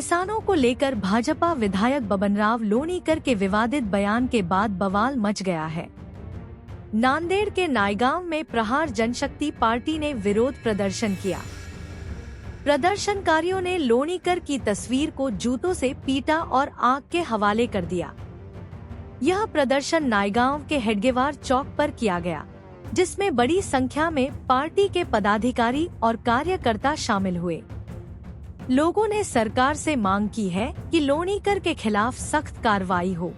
किसानों को लेकर भाजपा विधायक बबनराव लोणीकर के विवादित बयान के बाद बवाल मच गया है। नांदेड़ के नायगांव में प्रहार जनशक्ति पार्टी ने विरोध प्रदर्शन किया। प्रदर्शनकारियों ने लोणीकर की तस्वीर को जूतों से पीटा और आग के हवाले कर दिया। यह प्रदर्शन नायगांव के हेडगेवार चौक पर किया गया, जिसमें बड़ी संख्या में पार्टी के पदाधिकारी और कार्यकर्ता शामिल हुए। लोगों ने सरकार से मांग की है कि लोणीकर के खिलाफ सख्त कार्रवाई हो।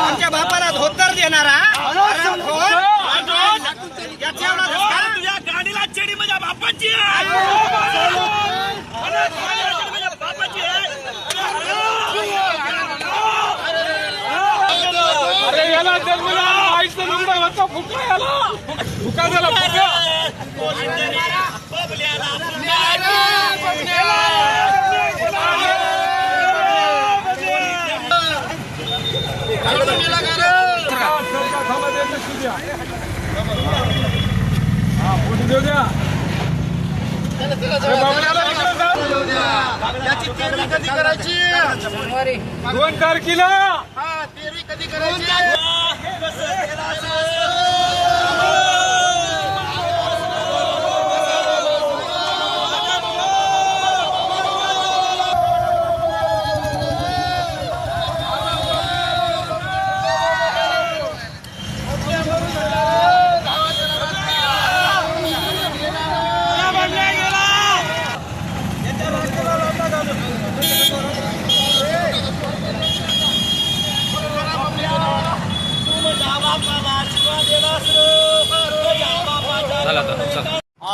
आमच्या बापाला धोतर देणारा तुझ्या गाडीला चेडी माझ्या बापाची अरे याला जन्मला आईचं लुगडं होतं फुका याला फुका झाला फुका याची पेरणी कधी करायची? 2 तारखेला पेरणी कधी करायची?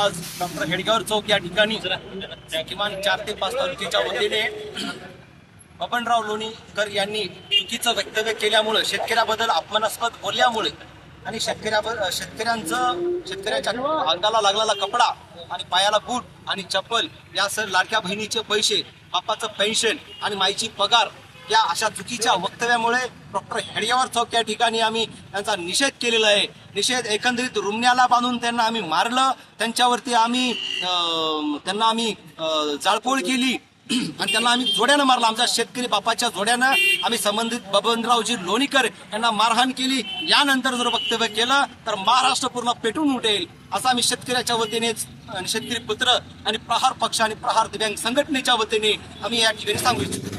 आज डॉक्टर हेडगेवार चौक या ठिकाणी किमान 4 ते 5 तालुक्याच्या वतीने बबनराव लोणीकर यांनी चुकीचं वक्तव्य केल्यामुळे, शेतकऱ्याबद्दल अपमानास्पद बोलल्यामुळे आणि शेतकऱ्याच्या अंगाला लागलेला कपडा आणि पायाला बूट आणि चप्पल यासह लाडक्या बहिणीचे पैसे, बापाचं पेन्शन आणि माईची पगार या अशा चुकीच्या वक्तव्यामुळे डॉक्टर हेडगेवार चौक या ठिकाणी आम्ही त्यांचा निषेध केलेला आहे। निषेध एकंदरीत रुमण्याला बांधून त्यांना आम्ही मारलं, त्यांच्यावरती त्यांना आम्ही जाळपोळ केली आणि त्यांना आम्ही जोड्यानं मारलं। आमच्या शेतकरी बापाच्या जोड्यानं आम्ही संबंधित बबनरावजी लोणीकर यांना मारहाण केली। यानंतर जर वक्तव्य केलं तर महाराष्ट्र पूर्ण पेटून उठेल असं आम्ही शेतकऱ्याच्या वतीने, शेतकरी पुत्र आणि प्रहार पक्ष आणि प्रहार दिव्यांग संघटनेच्या वतीने आम्ही या ठिकाणी सांगू इच्छितो।